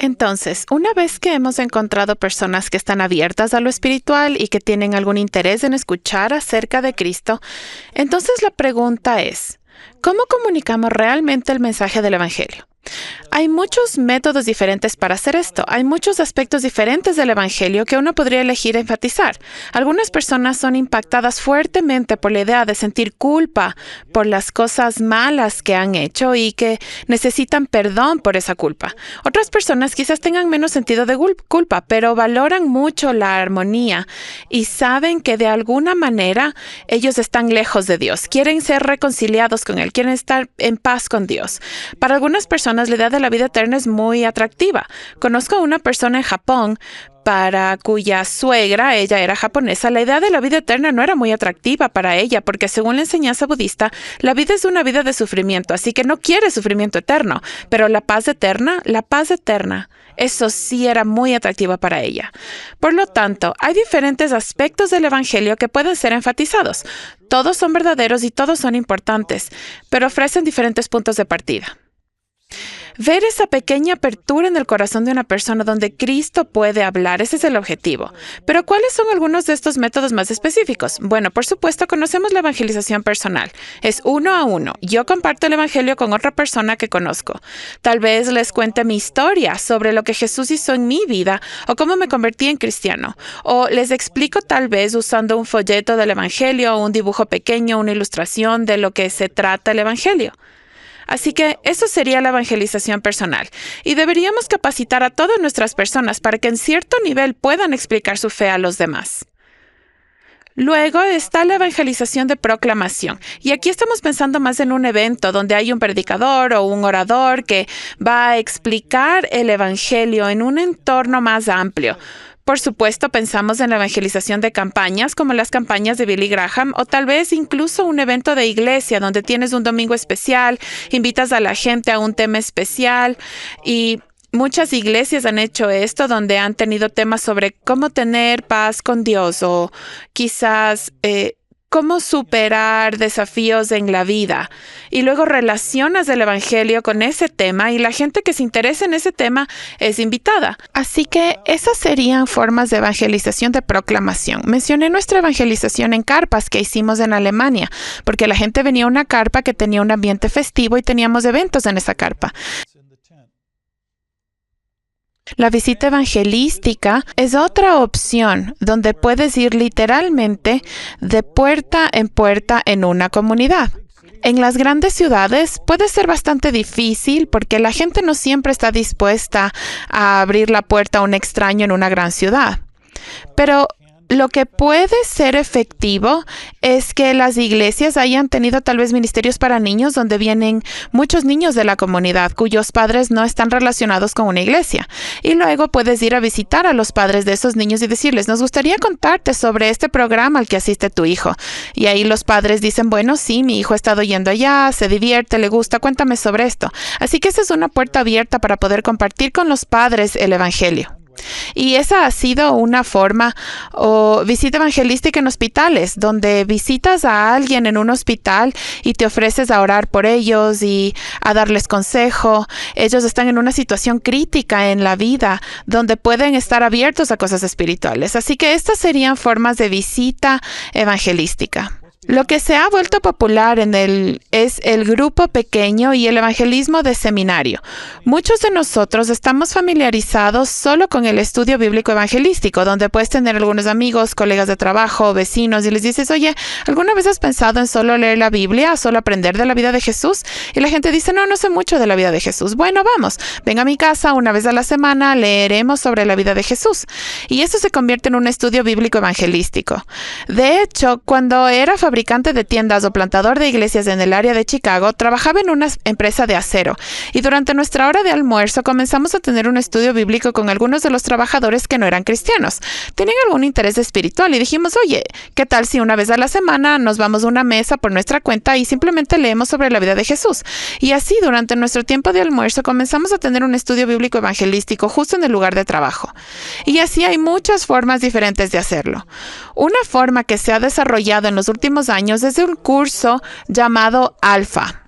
Entonces, una vez que hemos encontrado personas que están abiertas a lo espiritual y que tienen algún interés en escuchar acerca de Cristo, entonces la pregunta es, ¿cómo comunicamos realmente el mensaje del Evangelio? Hay muchos métodos diferentes para hacer esto. Hay muchos aspectos diferentes del Evangelio que uno podría elegir enfatizar. Algunas personas son impactadas fuertemente por la idea de sentir culpa por las cosas malas que han hecho y que necesitan perdón por esa culpa. Otras personas quizás tengan menos sentido de culpa, pero valoran mucho la armonía y saben que de alguna manera ellos están lejos de Dios. Quieren ser reconciliados con Él, quieren estar en paz con Dios. Para algunas personas, la idea de la vida eterna es muy atractiva. Conozco a una persona en Japón para cuya suegra, ella era japonesa, la idea de la vida eterna no era muy atractiva para ella, porque según la enseñanza budista, la vida es una vida de sufrimiento, así que no quiere sufrimiento eterno, pero la paz eterna, eso sí era muy atractivo para ella. Por lo tanto, hay diferentes aspectos del Evangelio que pueden ser enfatizados. Todos son verdaderos y todos son importantes, pero ofrecen diferentes puntos de partida. Ver esa pequeña apertura en el corazón de una persona donde Cristo puede hablar, ese es el objetivo. Pero ¿cuáles son algunos de estos métodos más específicos? Bueno, por supuesto, conocemos la evangelización personal. Es 1 a 1. Yo comparto el evangelio con otra persona que conozco. Tal vez les cuente mi historia sobre lo que Jesús hizo en mi vida o cómo me convertí en cristiano. O les explico tal vez usando un folleto del evangelio o un dibujo pequeño, una ilustración de lo que se trata el evangelio. Así que eso sería la evangelización personal. Y deberíamos capacitar a todas nuestras personas para que en cierto nivel puedan explicar su fe a los demás. Luego está la evangelización de proclamación. Y aquí estamos pensando más en un evento donde hay un predicador o un orador que va a explicar el evangelio en un entorno más amplio. Por supuesto, pensamos en la evangelización de campañas, como las campañas de Billy Graham, o tal vez incluso un evento de iglesia donde tienes un domingo especial, invitas a la gente a un tema especial y muchas iglesias han hecho esto donde han tenido temas sobre cómo tener paz con Dios o quizás cómo superar desafíos en la vida. Y luego relacionas el evangelio con ese tema y la gente que se interesa en ese tema es invitada. Así que esas serían formas de evangelización de proclamación. Mencioné nuestra evangelización en carpas que hicimos en Alemania, porque la gente venía a una carpa que tenía un ambiente festivo y teníamos eventos en esa carpa. La visita evangelística es otra opción donde puedes ir literalmente de puerta en una comunidad. En las grandes ciudades puede ser bastante difícil porque la gente no siempre está dispuesta a abrir la puerta a un extraño en una gran ciudad. Pero lo que puede ser efectivo es que las iglesias hayan tenido tal vez ministerios para niños donde vienen muchos niños de la comunidad cuyos padres no están relacionados con una iglesia. Y luego puedes ir a visitar a los padres de esos niños y decirles, nos gustaría contarte sobre este programa al que asiste tu hijo. Y ahí los padres dicen, bueno, sí, mi hijo ha estado yendo allá, se divierte, le gusta, cuéntame sobre esto. Así que esa es una puerta abierta para poder compartir con los padres el evangelio. Y esa ha sido una forma o visita evangelística en hospitales, donde visitas a alguien en un hospital y te ofreces a orar por ellos y a darles consejo. Ellos están en una situación crítica en la vida, donde pueden estar abiertos a cosas espirituales. Así que estas serían formas de visita evangelística. Lo que se ha vuelto popular es el grupo pequeño y el evangelismo de seminario. Muchos de nosotros estamos familiarizados solo con el estudio bíblico evangelístico, donde puedes tener algunos amigos, colegas de trabajo, vecinos, y les dices, oye, ¿alguna vez has pensado en solo leer la Biblia, solo aprender de la vida de Jesús? Y la gente dice, no sé mucho de la vida de Jesús. Bueno, vamos, ven a mi casa una vez a la semana, leeremos sobre la vida de Jesús. Y eso se convierte en un estudio bíblico evangelístico. De hecho, cuando era fabricante de tiendas o plantador de iglesias en el área de Chicago, trabajaba en una empresa de acero y durante nuestra hora de almuerzo comenzamos a tener un estudio bíblico con algunos de los trabajadores que no eran cristianos. Tenían algún interés espiritual y dijimos, oye, ¿qué tal si una vez a la semana nos vamos a una mesa por nuestra cuenta y simplemente leemos sobre la vida de Jesús? Y así durante nuestro tiempo de almuerzo comenzamos a tener un estudio bíblico evangelístico justo en el lugar de trabajo. Y así hay muchas formas diferentes de hacerlo. Una forma que se ha desarrollado en los últimos años es un curso llamado Alpha.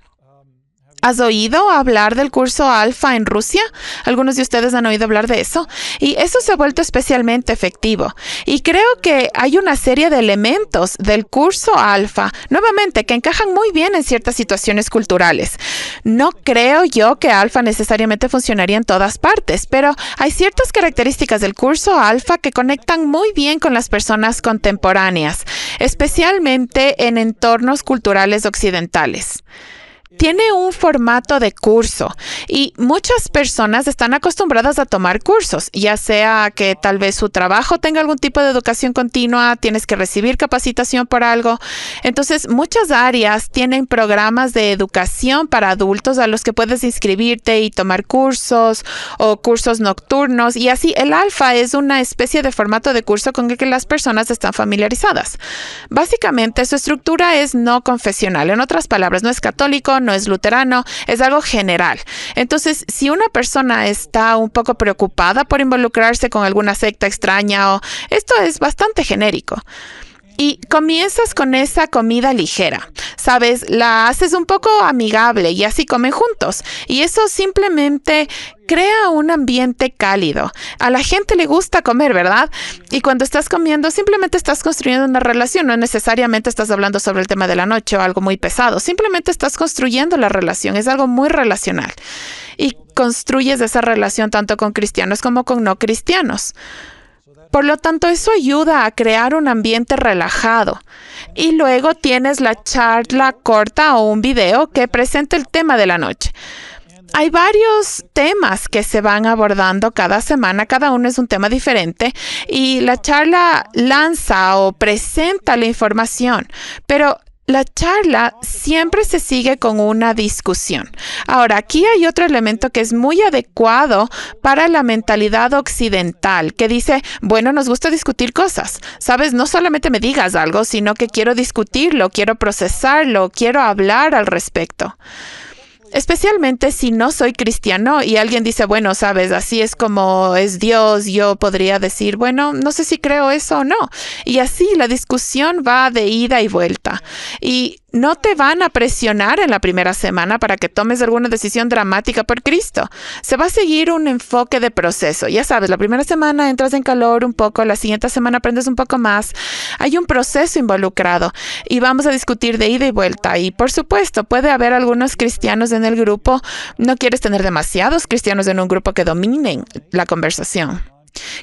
¿Has oído hablar del curso Alfa en Rusia? Algunos de ustedes han oído hablar de eso. Y eso se ha vuelto especialmente efectivo. Y creo que hay una serie de elementos del curso Alfa, nuevamente, que encajan muy bien en ciertas situaciones culturales. No creo yo que Alfa necesariamente funcionaría en todas partes, pero hay ciertas características del curso Alfa que conectan muy bien con las personas contemporáneas, especialmente en entornos culturales occidentales. Tiene un formato de curso y muchas personas están acostumbradas a tomar cursos, ya sea que tal vez su trabajo tenga algún tipo de educación continua, tienes que recibir capacitación por algo. Entonces, muchas áreas tienen programas de educación para adultos a los que puedes inscribirte y tomar cursos o cursos nocturnos. Y así, el Alfa es una especie de formato de curso con el que las personas están familiarizadas. Básicamente, su estructura es no confesional. En otras palabras, no es católico, no es luterano, es algo general. Entonces, si una persona está un poco preocupada por involucrarse con alguna secta extraña, esto es bastante genérico. Y comienzas con esa comida ligera, ¿sabes? La haces un poco amigable y así comen juntos. Y eso simplemente crea un ambiente cálido. A la gente le gusta comer, ¿verdad? Y cuando estás comiendo, simplemente estás construyendo una relación. No necesariamente estás hablando sobre el tema de la noche o algo muy pesado. Simplemente estás construyendo la relación. Es algo muy relacional. Y construyes esa relación tanto con cristianos como con no cristianos. Por lo tanto, eso ayuda a crear un ambiente relajado. Y luego tienes la charla corta o un video que presenta el tema de la noche. Hay varios temas que se van abordando cada semana, cada uno es un tema diferente y la charla lanza o presenta la información, pero la charla siempre se sigue con una discusión. Ahora, aquí hay otro elemento que es muy adecuado para la mentalidad occidental, que dice, bueno, nos gusta discutir cosas. Sabes, no solamente me digas algo, sino que quiero discutirlo, quiero procesarlo, quiero hablar al respecto. Especialmente si no soy cristiano y alguien dice, bueno, sabes, así es como es Dios, yo podría decir, bueno, no sé si creo eso o no. Y así la discusión va de ida y vuelta. Y no te van a presionar en la primera semana para que tomes alguna decisión dramática por Cristo. Se va a seguir un enfoque de proceso. Ya sabes, la primera semana entras en calor un poco, la siguiente semana aprendes un poco más. Hay un proceso involucrado y vamos a discutir de ida y vuelta. Y por supuesto, puede haber algunos cristianos en el grupo. No quieres tener demasiados cristianos en un grupo que dominen la conversación.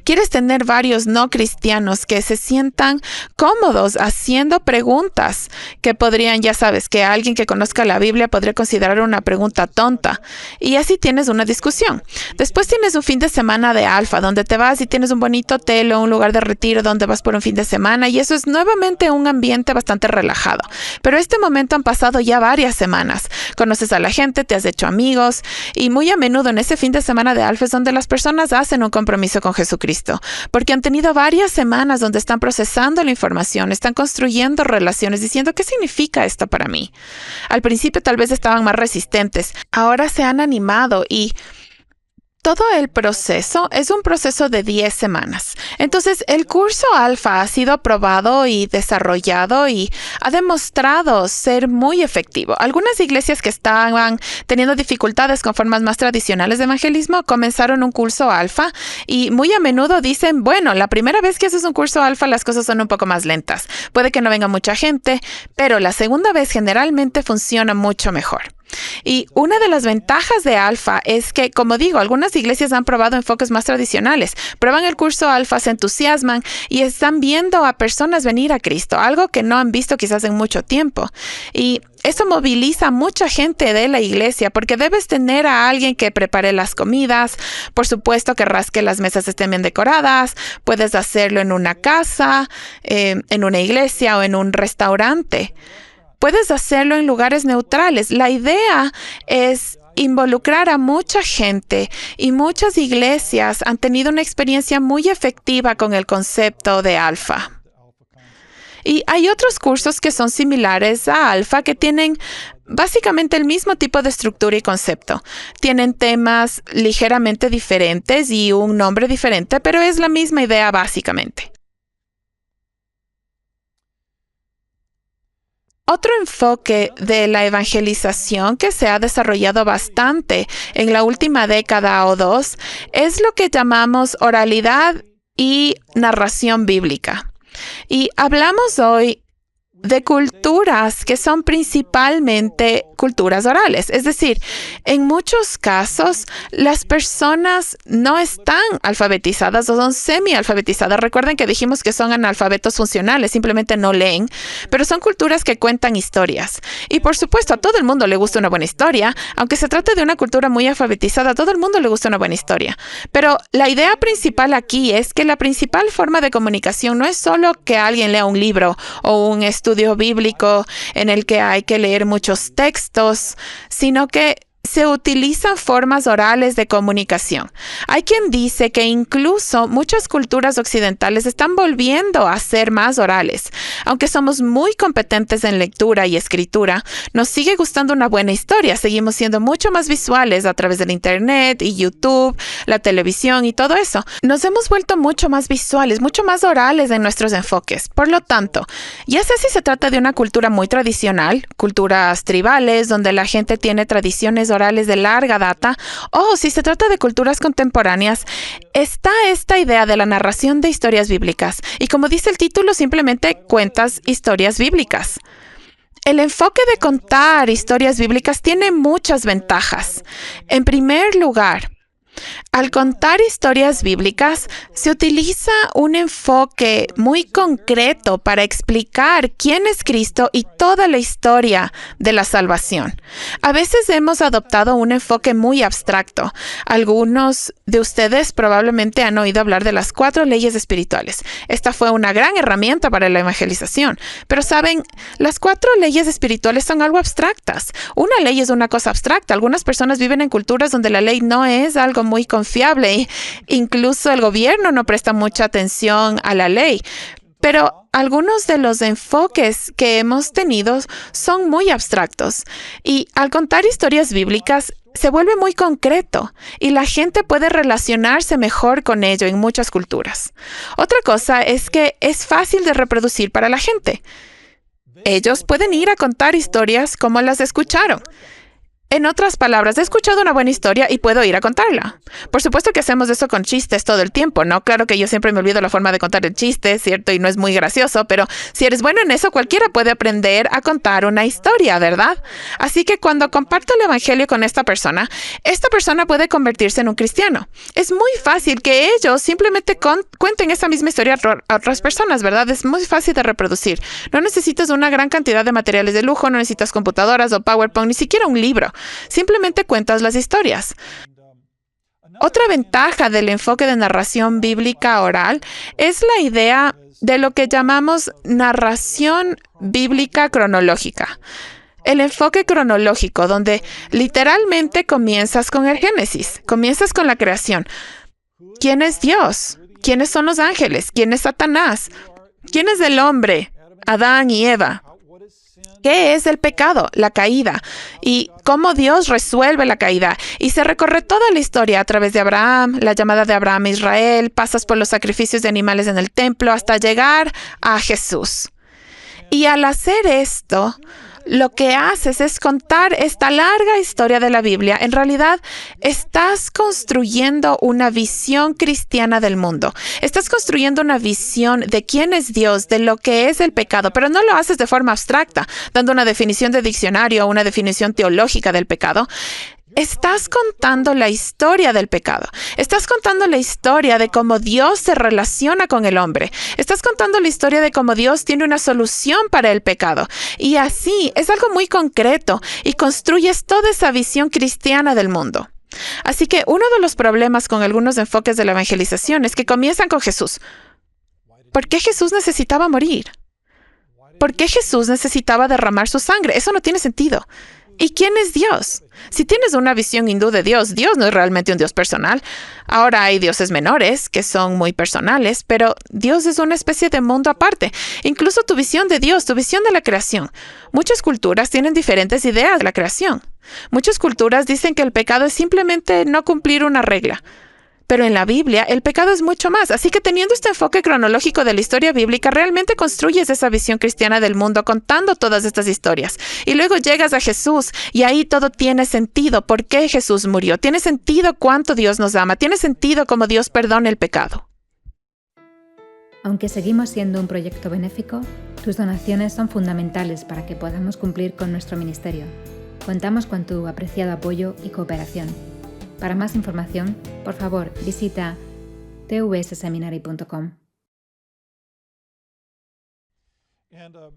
Quieres tener varios no cristianos que se sientan cómodos haciendo preguntas que podrían, ya sabes, que alguien que conozca la Biblia podría considerar una pregunta tonta. Y así tienes una discusión. Después tienes un fin de semana de Alfa, donde te vas y tienes un bonito hotel o un lugar de retiro donde vas por un fin de semana. Y eso es nuevamente un ambiente bastante relajado. Pero este momento han pasado ya varias semanas. Conoces a la gente, te has hecho amigos. Y muy a menudo en ese fin de semana de Alfa es donde las personas hacen un compromiso con Jesucristo, porque han tenido varias semanas donde están procesando la información, están construyendo relaciones, diciendo ¿qué significa esto para mí? Al principio tal vez estaban más resistentes, ahora se han animado y todo el proceso es un proceso de 10 semanas. Entonces, el curso Alfa ha sido probado y desarrollado y ha demostrado ser muy efectivo. Algunas iglesias que estaban teniendo dificultades con formas más tradicionales de evangelismo comenzaron un curso Alfa y muy a menudo dicen, bueno, la primera vez que haces un curso Alfa las cosas son un poco más lentas. Puede que no venga mucha gente, pero la segunda vez generalmente funciona mucho mejor. Y una de las ventajas de Alfa es que, como digo, algunas iglesias han probado enfoques más tradicionales, prueban el curso Alfa, se entusiasman y están viendo a personas venir a Cristo, algo que no han visto quizás en mucho tiempo. Y eso moviliza a mucha gente de la iglesia porque debes tener a alguien que prepare las comidas, por supuesto que rasque las mesas estén bien decoradas, puedes hacerlo en una casa, en una iglesia o en un restaurante. Puedes hacerlo en lugares neutrales. La idea es involucrar a mucha gente y muchas iglesias han tenido una experiencia muy efectiva con el concepto de Alfa. Y hay otros cursos que son similares a Alfa que tienen básicamente el mismo tipo de estructura y concepto. Tienen temas ligeramente diferentes y un nombre diferente, pero es la misma idea básicamente. Otro enfoque de la evangelización que se ha desarrollado bastante en la última década o dos es lo que llamamos oralidad y narración bíblica. Y hablamos hoy de culturas que son principalmente culturas orales. Es decir, en muchos casos, las personas no están alfabetizadas o son semi-alfabetizadas. Recuerden que dijimos que son analfabetos funcionales, simplemente no leen, pero son culturas que cuentan historias. Y por supuesto, a todo el mundo le gusta una buena historia. Aunque se trate de una cultura muy alfabetizada, a todo el mundo le gusta una buena historia. Pero la idea principal aquí es que la principal forma de comunicación no es solo que alguien lea un libro o un estudio bíblico en el que hay que leer muchos textos, sino que se utilizan formas orales de comunicación. Hay quien dice que incluso muchas culturas occidentales están volviendo a ser más orales. Aunque somos muy competentes en lectura y escritura, nos sigue gustando una buena historia. Seguimos siendo mucho más visuales a través del Internet y YouTube, la televisión y todo eso. Nos hemos vuelto mucho más visuales, mucho más orales en nuestros enfoques. Por lo tanto, ya sea si se trata de una cultura muy tradicional, culturas tribales, donde la gente tiene tradiciones orales de larga data, o si se trata de culturas contemporáneas, está esta idea de la narración de historias bíblicas. Y como dice el título, simplemente cuentas historias bíblicas. El enfoque de contar historias bíblicas tiene muchas ventajas. En primer lugar, al contar historias bíblicas, se utiliza un enfoque muy concreto para explicar quién es Cristo y toda la historia de la salvación. A veces hemos adoptado un enfoque muy abstracto. Algunos de ustedes probablemente han oído hablar de las 4 leyes espirituales. Esta fue una gran herramienta para la evangelización. Pero saben, las 4 leyes espirituales son algo abstractas. Una ley es una cosa abstracta. Algunas personas viven en culturas donde la ley no es algo muy confiable. Incluso el gobierno no presta mucha atención a la ley. Pero algunos de los enfoques que hemos tenido son muy abstractos. Y al contar historias bíblicas, se vuelve muy concreto y la gente puede relacionarse mejor con ello en muchas culturas. Otra cosa es que es fácil de reproducir para la gente. Ellos pueden ir a contar historias como las escucharon. En otras palabras, he escuchado una buena historia y puedo ir a contarla. Por supuesto que hacemos eso con chistes todo el tiempo, ¿no? Claro que yo siempre me olvido la forma de contar el chiste, ¿cierto? Y no es muy gracioso, pero si eres bueno en eso, cualquiera puede aprender a contar una historia, ¿verdad? Así que cuando comparto el evangelio con esta persona puede convertirse en un cristiano. Es muy fácil que ellos simplemente cuenten esa misma historia a otras personas, ¿verdad? Es muy fácil de reproducir. No necesitas una gran cantidad de materiales de lujo, no necesitas computadoras o PowerPoint, ni siquiera un libro. Simplemente cuentas las historias. Otra ventaja del enfoque de narración bíblica oral es la idea de lo que llamamos narración bíblica cronológica. El enfoque cronológico, donde literalmente comienzas con el Génesis, comienzas con la creación. ¿Quién es Dios? ¿Quiénes son los ángeles? ¿Quién es Satanás? ¿Quién es el hombre? Adán y Eva. ¿Qué es el pecado? La caída. Y cómo Dios resuelve la caída. Y se recorre toda la historia a través de Abraham, la llamada de Abraham a Israel, pasas por los sacrificios de animales en el templo hasta llegar a Jesús. Y al hacer esto, lo que haces es contar esta larga historia de la Biblia. En realidad, estás construyendo una visión cristiana del mundo. Estás construyendo una visión de quién es Dios, de lo que es el pecado, pero no lo haces de forma abstracta, dando una definición de diccionario o una definición teológica del pecado. Estás contando la historia del pecado. Estás contando la historia de cómo Dios se relaciona con el hombre. Estás contando la historia de cómo Dios tiene una solución para el pecado. Y así es algo muy concreto y construyes toda esa visión cristiana del mundo. Así que uno de los problemas con algunos enfoques de la evangelización es que comienzan con Jesús. ¿Por qué Jesús necesitaba morir? ¿Por qué Jesús necesitaba derramar su sangre? Eso no tiene sentido. ¿Y quién es Dios? Si tienes una visión hindú de Dios, Dios no es realmente un Dios personal. Ahora hay dioses menores que son muy personales, pero Dios es una especie de mundo aparte. Incluso tu visión de Dios, tu visión de la creación. Muchas culturas tienen diferentes ideas de la creación. Muchas culturas dicen que el pecado es simplemente no cumplir una regla. Pero en la Biblia, el pecado es mucho más. Así que teniendo este enfoque cronológico de la historia bíblica, realmente construyes esa visión cristiana del mundo contando todas estas historias. Y luego llegas a Jesús y ahí todo tiene sentido. ¿Por qué Jesús murió? Tiene sentido cuánto Dios nos ama. Tiene sentido cómo Dios perdona el pecado. Aunque seguimos siendo un proyecto benéfico, tus donaciones son fundamentales para que podamos cumplir con nuestro ministerio. Contamos con tu apreciado apoyo y cooperación. Para más información, por favor, visita tvsseminary.com.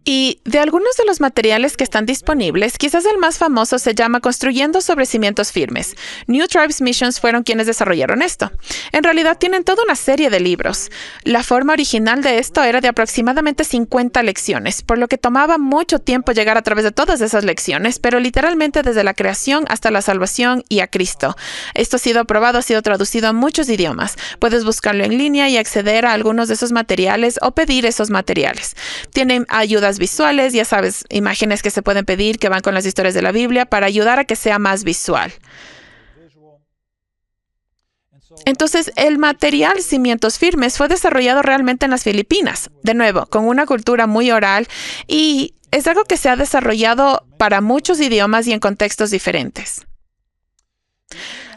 Y de algunos de los materiales que están disponibles, quizás el más famoso se llama Construyendo sobre cimientos firmes. New Tribes Missions fueron quienes desarrollaron esto. En realidad tienen toda una serie de libros. La forma original de esto era de aproximadamente 50 lecciones, por lo que tomaba mucho tiempo llegar a través de todas esas lecciones, pero literalmente desde la creación hasta la salvación y a Cristo. Esto ha sido aprobado, ha sido traducido a muchos idiomas. Puedes buscarlo en línea y acceder a algunos de esos materiales o pedir esos materiales. Tienen ayudas visuales, ya sabes, imágenes que se pueden pedir que van con las historias de la Biblia para ayudar a que sea más visual. Entonces, el material Cimientos Firmes fue desarrollado realmente en las Filipinas, de nuevo, con una cultura muy oral, y es algo que se ha desarrollado para muchos idiomas y en contextos diferentes.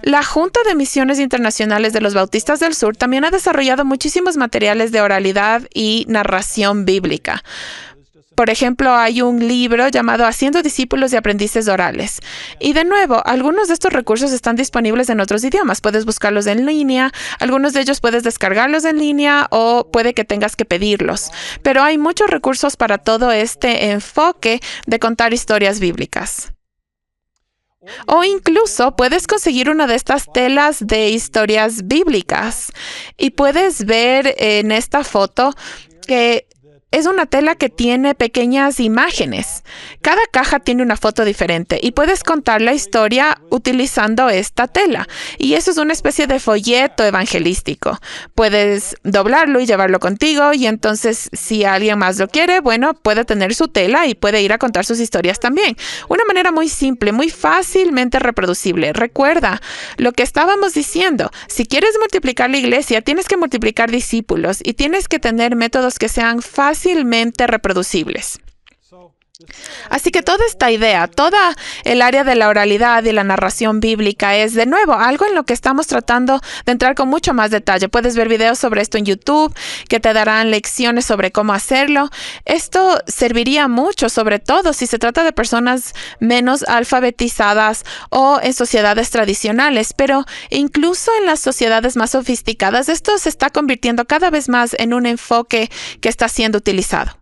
La Junta de Misiones Internacionales de los Bautistas del Sur también ha desarrollado muchísimos materiales de oralidad y narración bíblica. Por ejemplo, hay un libro llamado Haciendo discípulos y aprendices orales. Y de nuevo, algunos de estos recursos están disponibles en otros idiomas. Puedes buscarlos en línea, algunos de ellos puedes descargarlos en línea o puede que tengas que pedirlos. Pero hay muchos recursos para todo este enfoque de contar historias bíblicas. O incluso puedes conseguir una de estas telas de historias bíblicas y puedes ver en esta foto que es una tela que tiene pequeñas imágenes. Cada caja tiene una foto diferente y puedes contar la historia utilizando esta tela. Y eso es una especie de folleto evangelístico. Puedes doblarlo y llevarlo contigo y entonces si alguien más lo quiere, bueno, puede tener su tela y puede ir a contar sus historias también. Una manera muy simple, muy fácilmente reproducible. Recuerda lo que estábamos diciendo. Si quieres multiplicar la iglesia, tienes que multiplicar discípulos y tienes que tener métodos que sean fácilmente reproducibles. Así que toda esta idea, toda el área de la oralidad y la narración bíblica es, de nuevo, algo en lo que estamos tratando de entrar con mucho más detalle. Puedes ver videos sobre esto en YouTube que te darán lecciones sobre cómo hacerlo. Esto serviría mucho, sobre todo si se trata de personas menos alfabetizadas o en sociedades tradicionales, pero incluso en las sociedades más sofisticadas, esto se está convirtiendo cada vez más en un enfoque que está siendo utilizado.